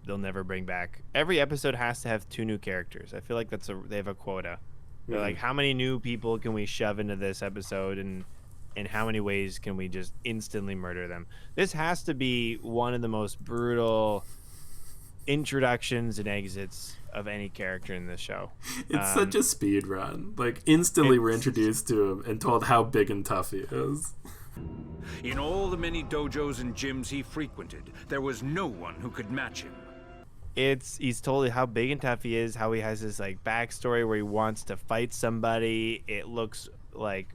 they'll never bring back. Every episode has to have 2 new characters. I feel like they have a quota. They're like, how many new people can we shove into this episode, and in how many ways can we just instantly murder them? This has to be one of the most brutal introductions and exits of any character in this show. It's such a speed run. Like, instantly we're introduced to him and told how big and tough he is. In all the many dojos and gyms he frequented, there was no one who could match him. He's told how big and tough he is, how he has this like backstory where he wants to fight somebody. It looks like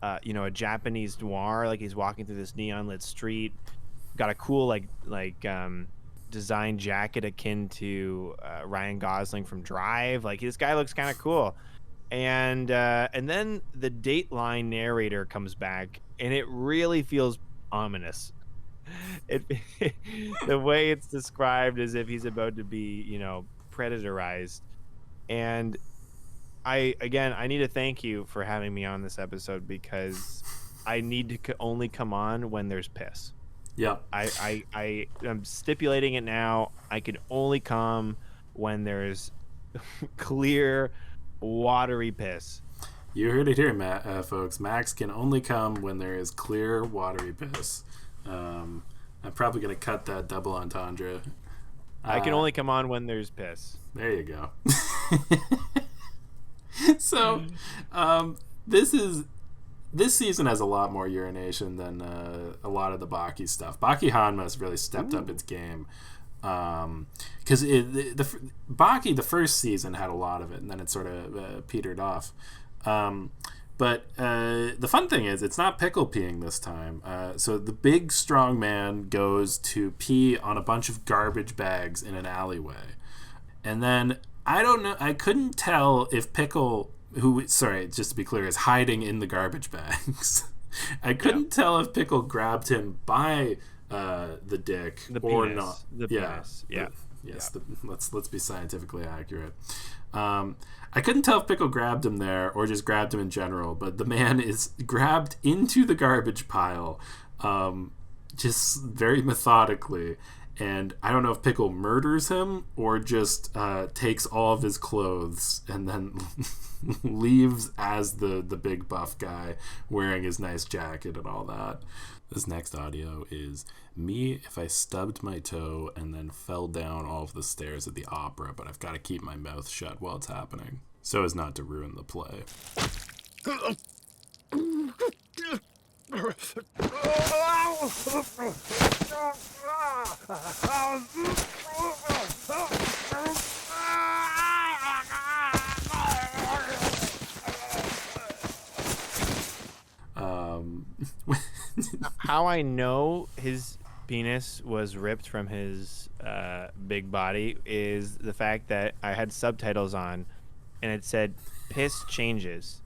a Japanese noir, like he's walking through this neon lit street. Got a cool like design jacket akin to Ryan Gosling from Drive. Like, this guy looks kind of cool. And then the Dateline narrator comes back, and it really feels ominous. The way it's described as if he's about to be, predatorized. And I need to thank you for having me on this episode, because I need to only come on when there's piss. Yeah. I'm stipulating it now. I can only come when there's clear, watery piss. You heard it here, folks. Max can only come when there is clear, watery piss. I'm probably going to cut that double entendre. I can only come on when there's piss. There you go. So, this season has a lot more urination than a lot of the Baki stuff. Baki Hanma has really stepped up its game. Because Baki, the first season, had a lot of it, and then it sort of petered off. But the fun thing is, it's not Pickle peeing this time. So the big, strong man goes to pee on a bunch of garbage bags in an alleyway. And then I don't know. I couldn't tell if Pickle, who, sorry, just to be clear, is hiding in the garbage bags. I couldn't tell if Pickle grabbed him by the dick or penis. not. The penis. Yeah. Yes. Let's be scientifically accurate. I couldn't tell if Pickle grabbed him there or just grabbed him in general, but the man is grabbed into the garbage pile, just very methodically. And I don't know if Pickle murders him or just takes all of his clothes and then leaves as the big buff guy wearing his nice jacket and all that. This next audio is me if I stubbed my toe and then fell down all of the stairs at the opera, but I've got to keep my mouth shut while it's happening so as not to ruin the play. How I know his penis was ripped from his big body is the fact that I had subtitles on and it said piss changes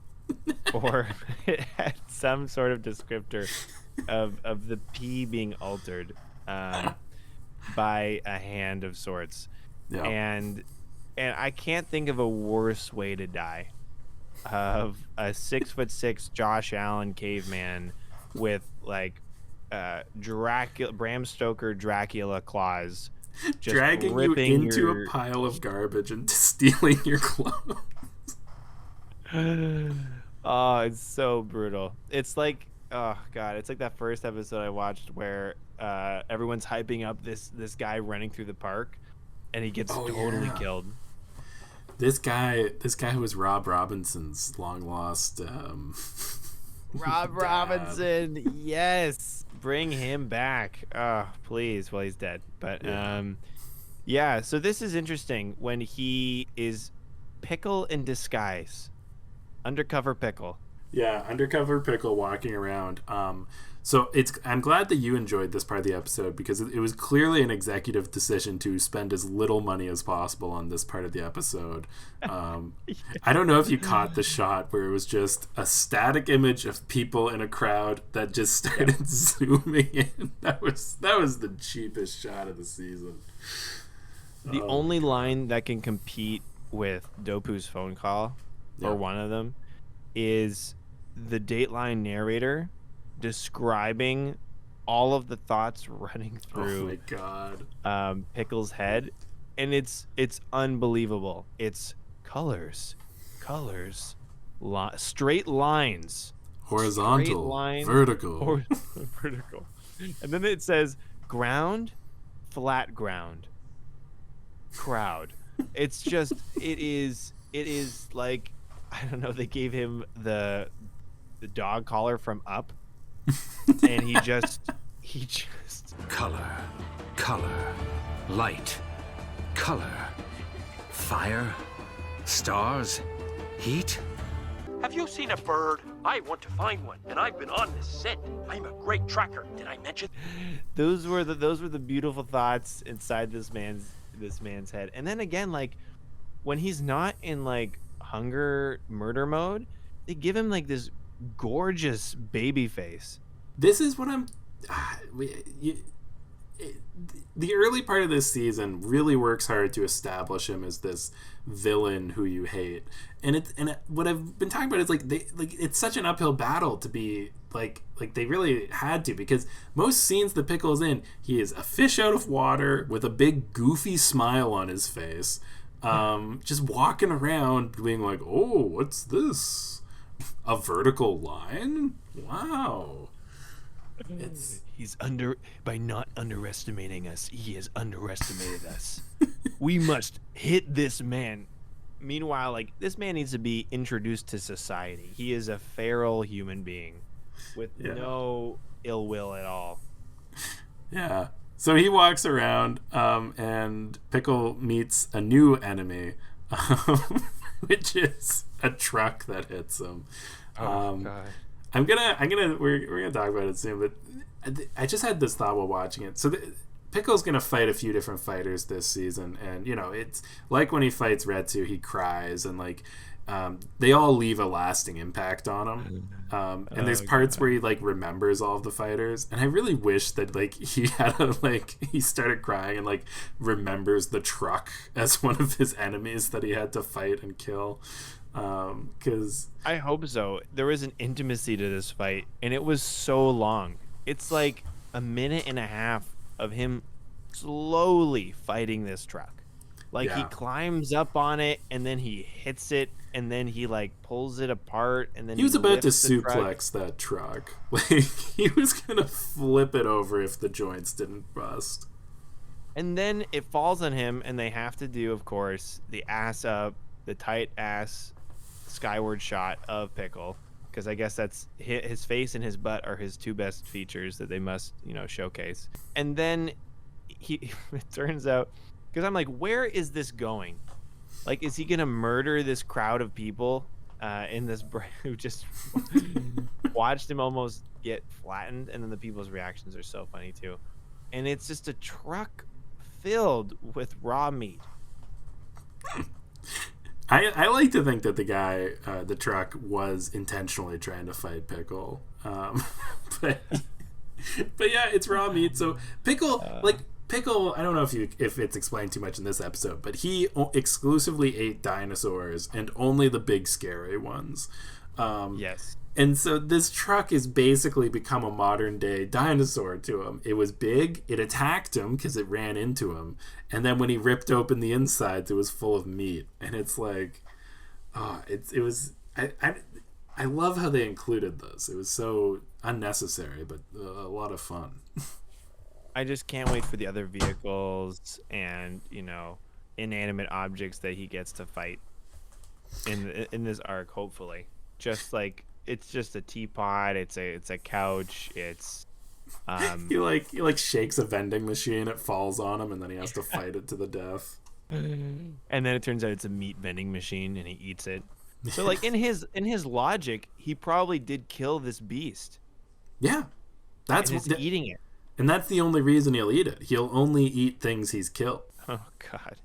or it had some sort of descriptor of the pee being altered by a hand of sorts. Yeah. And I can't think of a worse way to die of a 6'6" Josh Allen caveman with like Dracula, Bram Stoker Dracula claws, just dragging you into a pile of garbage and stealing your clothes. Oh, it's so brutal. It's like, oh god, it's like that first episode I watched where everyone's hyping up this guy running through the park, and he gets totally killed. This guy who was Rob Robinson's long lost Rob Robinson, yes, bring him back. Oh, please. Well, he's dead, but yeah. So this is interesting when he is Pickle in disguise, undercover Pickle. Yeah, undercover Pickle walking around. So I'm glad that you enjoyed this part of the episode because it was clearly an executive decision to spend as little money as possible on this part of the episode. I don't know if you caught the shot where it was just a static image of people in a crowd that just started zooming in. That was the cheapest shot of the season. The only line that can compete with Dopu's phone call, or one of them, is the Dateline narrator describing all of the thoughts running through oh my god Pickle's head, and it's unbelievable. It's colors, straight lines, horizontal, line, vertical, vertical, and then it says ground, flat ground, crowd. It's just it is like, I don't know, they gave him the dog collar from Up, and he just color, light, color, fire, stars, heat. Have you seen a bird? I want to find one, and I've been on this scent. I'm a great tracker. Did I mention? Those were the beautiful thoughts inside this man's head. And then again, like when he's not in like hunger murder mode, they give him like this gorgeous baby face. This is what I'm the early part of this season really works hard to establish him as this villain who you hate, and what I've been talking about is like it's such an uphill battle to be like they really had to, because most scenes that Pickle's in, he is a fish out of water with a big goofy smile on his face, just walking around being like, oh, what's this, a vertical line, wow. He's by not underestimating us, he has underestimated us. We must hit this man. Meanwhile, like, this man needs to be introduced to society. He is a feral human being with no ill will at all. Yeah. So he walks around, and Pickle meets a new enemy, which is a truck that hits him. God. We're gonna talk about it soon, but I just had this thought while watching it. So Pickle's gonna fight a few different fighters this season, and it's like when he fights Retsu, he cries, and like they all leave a lasting impact on him. And there's parts where he like remembers all of the fighters, and I really wish that like he had he started crying and like remembers the truck as one of his enemies that he had to fight and kill. Because I hope so. There was an intimacy to this fight, and it was so long. It's like a minute and a half of him slowly fighting this truck. Like he climbs up on it, and then he hits it, and then he like pulls it apart, and then he was about to lifts the suplex that truck. Like he was gonna flip it over if the joints didn't bust. And then it falls on him, and they have to do, of course, the ass up, the tight ass skyward shot of Pickle, because I guess that's his face and his butt are his two best features that they must, showcase. And then it turns out, because I'm like, where is this going? Like, is he gonna murder this crowd of people in this who just watched him almost get flattened? And then the people's reactions are so funny too. And it's just a truck filled with raw meat. I like to think that the guy, the truck, was intentionally trying to fight Pickle, but yeah, it's raw meat. So Pickle, Pickle, I don't know if it's explained too much in this episode, but he exclusively ate dinosaurs and only the big scary ones. Yes. And so this truck has basically become a modern day dinosaur to him. It was big, it attacked him because it ran into him, and then when he ripped open the insides, it was full of meat. And it's like, I love how they included this. It was so unnecessary, but a lot of fun. I just can't wait for the other vehicles and inanimate objects that he gets to fight in this arc. Hopefully, just like. It's just a teapot. It's a couch. It's he like shakes a vending machine. It falls on him, and then he has to fight it to the death. And then it turns out it's a meat vending machine, and he eats it. So like in his logic, he probably did kill this beast. Yeah, that's eating it, and that's the only reason he'll eat it. He'll only eat things he's killed. Oh God,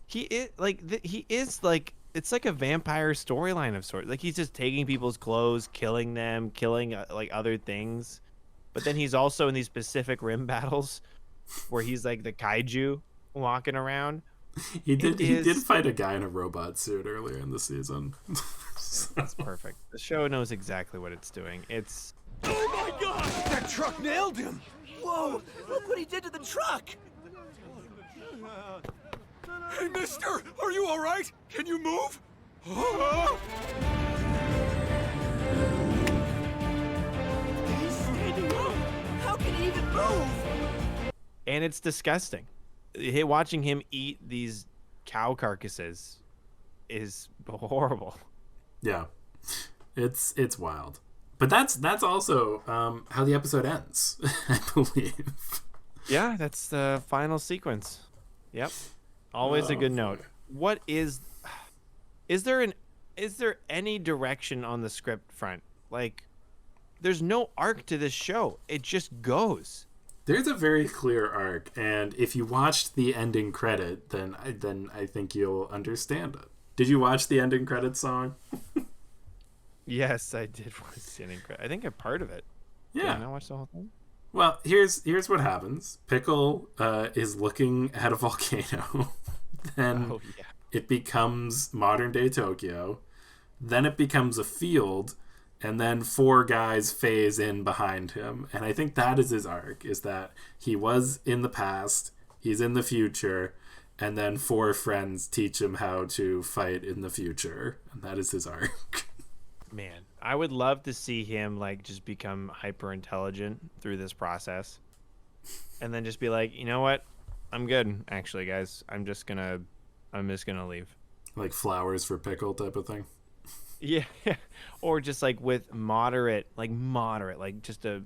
he is like. It's like a vampire storyline of sorts. Like he's just taking people's clothes, killing them, killing like other things. But then he's also in these Pacific Rim battles where he's like the kaiju walking around. He did fight a guy in a robot suit earlier in the season. That's perfect. The show knows exactly what it's doing. It's oh my God! That truck nailed him! Whoa! Look what he did to the truck! Hey, mister! Are you alright? Can you move? He's standing up! How can he even move? And it's disgusting. Watching him eat these cow carcasses is horrible. Yeah. It's wild. But that's also how the episode ends, I believe. Yeah, that's the final sequence. Yep. Always a good note. What is there any direction on the script front? Like, there's no arc to this show. It just goes. There's a very clear arc, and if you watched the ending credit, then I think you'll understand it. Did you watch the ending credit song? Yes, I did watch the ending credit. I think a part of it. Yeah. Did I not watch the whole thing? Well, here's what happens. Pickle is looking at a volcano. Then it becomes modern day Tokyo. Then it becomes a field, and then 4 guys phase in behind him. And I think that is his arc, is that he was in the past, he's in the future, and then 4 friends teach him how to fight in the future. And that is his arc. Man, I would love to see him like just become hyper intelligent through this process, and then just be like, you know what, I'm good actually, guys. I'm just gonna leave. Like flowers for Pickle type of thing. Yeah, or just like with moderate, just a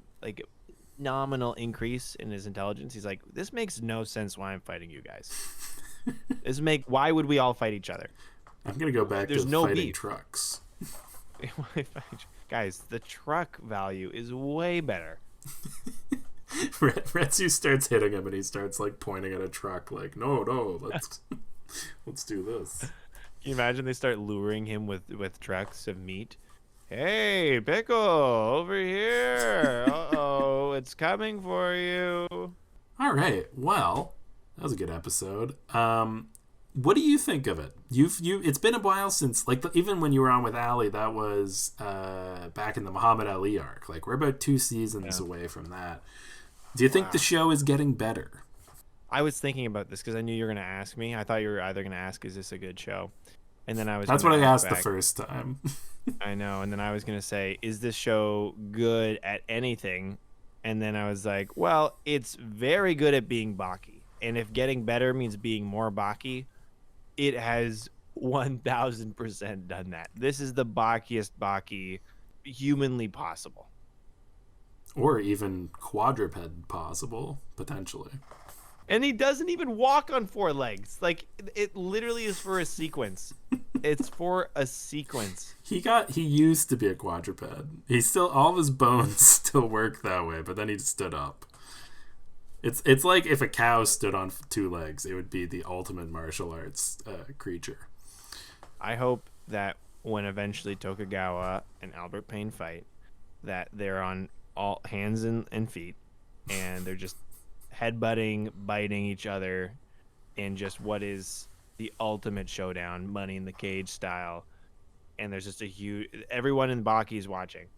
nominal increase in his intelligence. He's like, this makes no sense why I'm fighting you guys. Why would we all fight each other? I'm gonna go back to no fighting beef. Trucks. Guys, the truck value is way better. Retsu starts hitting him, and he starts like pointing at a truck, like, "No, let's do this." Can you imagine they start luring him with trucks of meat? Hey, Pickle, over here! Uh-oh, it's coming for you. All right, well, that was a good episode. What do you think of it? It's been a while since, like, even when you were on with Ali, that was back in the Muhammad Ali arc. Like, we're about 2 seasons away from that. Do you think the show is getting better? I was thinking about this because I knew you were going to ask me. I thought you were either going to ask, is this a good show? And then I was. That's what I asked the first time. I know. And then I was going to say, is this show good at anything? And then I was like, well, it's very good at being Baki. And if getting better means being more Baki, it has 1,000% done that. This is the Bakiest Baki humanly possible. Or even quadruped possible, potentially. And he doesn't even walk on 4 legs. Like, it literally is for a sequence. It's for a sequence. He used to be a quadruped. All of his bones still work that way, but then he stood up. It's like if a cow stood on 2 legs, it would be the ultimate martial arts creature. I hope that when eventually Tokugawa and Albert Payne fight, that they're on all hands and feet, and they're just headbutting, biting each other in just what is the ultimate showdown, Money in the Cage style. And there's just everyone in Baki is watching.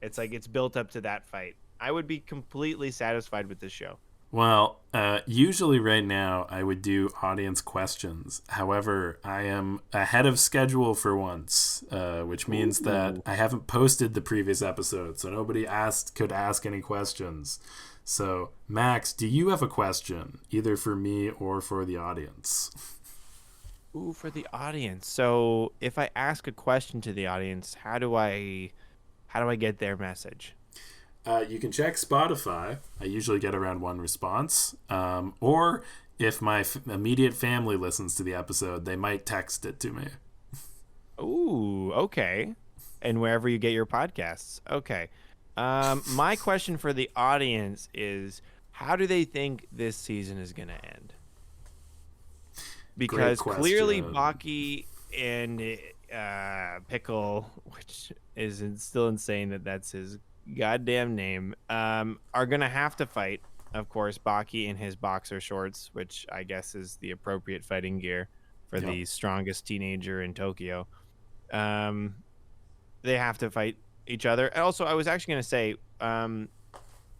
It's like it's built up to that fight. I would be completely satisfied with this show. Well, usually right now I would do audience questions. However, I am ahead of schedule for once, which means that I haven't posted the previous episode, so nobody could ask any questions. So, Max, do you have a question, either for me or for the audience? Ooh, for the audience. So, if I ask a question to the audience, how do I get their message? You can check Spotify. I usually get around 1 response. Or if my immediate family listens to the episode, they might text it to me. Ooh, okay. And wherever you get your podcasts. Okay. My question for the audience is, how do they think this season is going to end? Because clearly Baki and Pickle, which is still insane that that's his goddamn name, are gonna have to fight. Of course, Baki in his boxer shorts, which I guess is the appropriate fighting gear for the strongest teenager in Tokyo. They have to fight each other. And also, I was actually gonna say,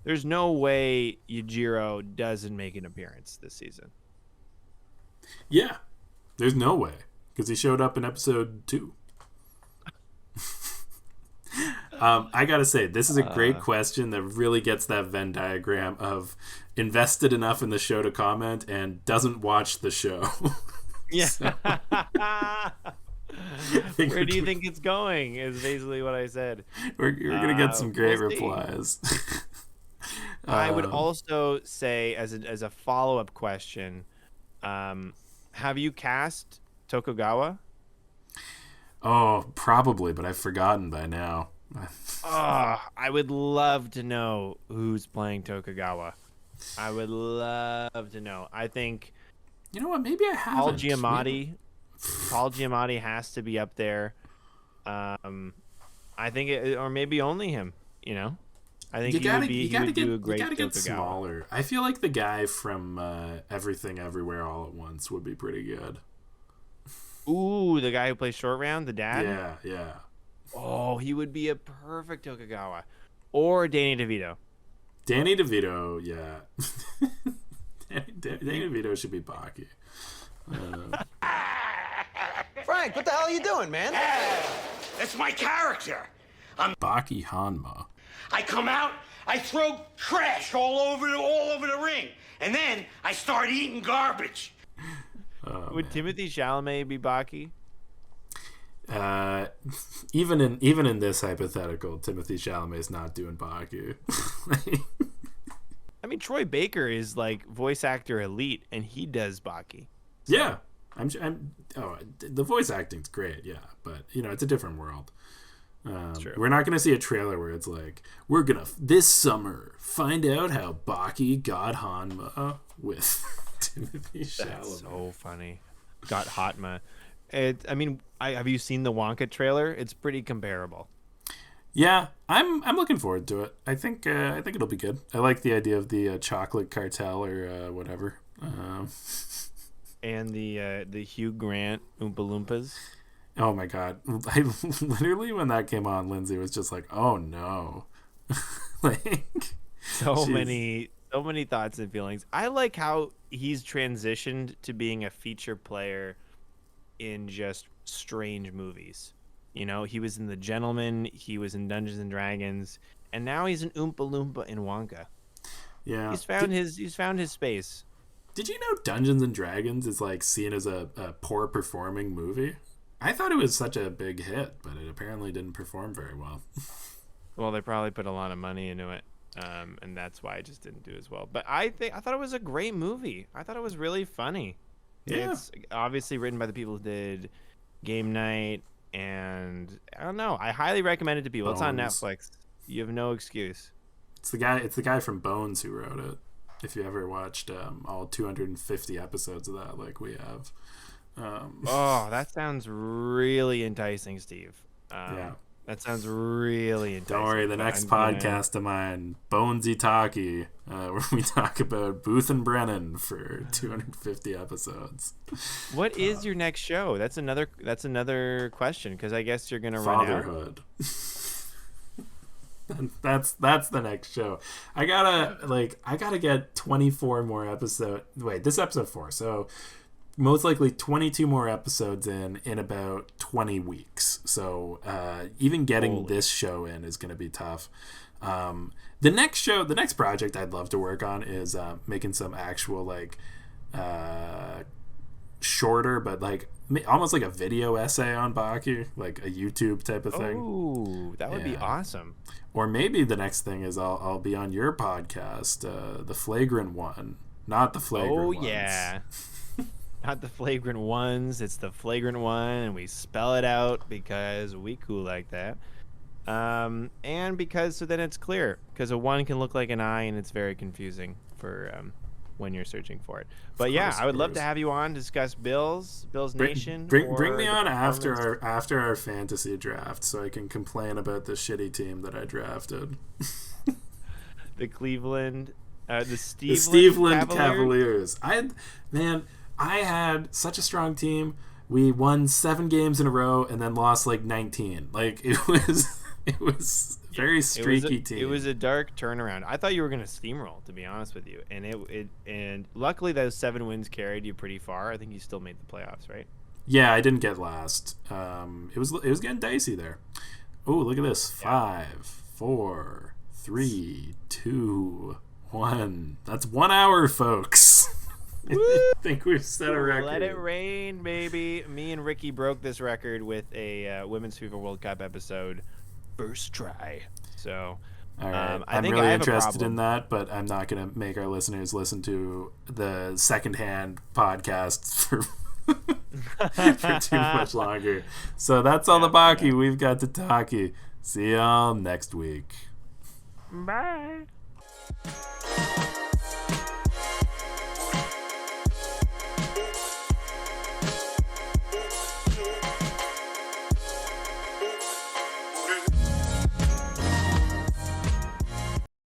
there's no way Yujiro doesn't make an appearance this season. Yeah, there's no way, because he showed up in episode 2. I gotta say, this is a great question that really gets that Venn diagram of invested enough in the show to comment and doesn't watch the show. Yeah. Where do you think it's going is basically what I said. We're gonna get some great replies. I would also say, as a follow-up question, have you cast Tokugawa? Oh, probably, but I've forgotten by now. I would love to know who's playing Tokugawa. I would love to know. I think, you know what? Maybe I haven't. Paul Giamatti has to be up there. I think, or maybe only him. You know, I think he would do a great Tokugawa. Get smaller. I feel like the guy from Everything Everywhere All at Once would be pretty good. Ooh, the guy who plays Short Round, the dad? Yeah. Oh, he would be a perfect Tokugawa. Or Danny DeVito. Danny DeVito, yeah. Danny DeVito should be Baki. Frank, what the hell are you doing, man? That's my character. I'm Baki Hanma. I come out, I throw trash all over the ring, and then I start eating garbage. Would Timothy Chalamet be Baki? Even in this hypothetical, Timothy Chalamet's not doing Baki. I mean, Troy Baker is like voice actor elite, and he does Baki. So. Yeah, the voice acting's great. Yeah, but it's a different world. We're not going to see a trailer where it's like, we're going to, this summer, find out how Baki got Hanma with Timothy Chalamet. That's so funny. Got Hanma. Have you seen the Wonka trailer? It's pretty comparable. Yeah, I'm looking forward to it. I think it'll be good. I like the idea of the chocolate cartel or whatever. And the Hugh Grant Oompa Loompas. Oh my god! I literally, when that came on, Lindsay was just like, "Oh no!" Like so many thoughts and feelings. I like how he's transitioned to being a feature player in just strange movies. You know, he was in The Gentleman, he was in Dungeons and Dragons, and now he's an Oompa Loompa in Wonka. Yeah, he's found his space. Did you know Dungeons and Dragons is like seen as a poor performing movie? I thought it was such a big hit, but it apparently didn't perform very well. Well, they probably put a lot of money into it, and that's why it just didn't do as well. But I thought it was a great movie. I thought it was really funny. Yeah. It's obviously written by the people who did Game Night, and I don't know. I highly recommend it to people. Bones. It's on Netflix. You have no excuse. It's the guy from Bones who wrote it. If you ever watched all 250 episodes of that, like we have. Oh, that sounds really enticing, Steve. Yeah. That sounds really enticing. Don't worry, the next podcast of mine, Bonesy Talkie, where we talk about Booth and Brennan for 250 episodes. What is your next show? That's another question, because I guess you're gonna run out. Fatherhood. That's the next show. I gotta get 24 more episodes. Wait, this episode 4, so most likely 22 more episodes in about 20 weeks. So even getting this show in is gonna be tough. The next project I'd love to work on is making some actual shorter, but like almost like a video essay on Baki, like a YouTube type of thing. Ooh, that would be awesome. Or maybe the next thing is I'll be on your podcast, the Flagrant One, not the Flagrant Ones. Oh yeah, not the Flagrant Ones. It's the Flagrant One, and we spell it out because we cool like that. And because so then it's clear, because a 1 can look like an I, and it's very confusing for when you're searching for it. But yeah, I would love to have you on to discuss Bills Nation. Bring me on after our fantasy draft, so I can complain about the shitty team that I drafted. The Cleveland, the Steveland Cavaliers. I had such a strong team. We won 7 games in a row and then lost like 19. Like it was very streaky team. It was a dark turnaround. I thought you were going to steamroll, to be honest with you. And and luckily those 7 wins carried you pretty far. I think you still made the playoffs, right? Yeah, I didn't get last. It was getting dicey there. Oh, look at this. 5, 4, 3, 2, 1. That's 1 hour, folks. I think we've set a record. Let it rain, baby. Me and Ricky broke this record with a Women's FIFA World Cup episode. First try. So all right. I'm really interested in that, but I'm not going to make our listeners listen to the secondhand podcasts for too much longer. So that's all the Baki we've got to talkie. See y'all next week. Bye.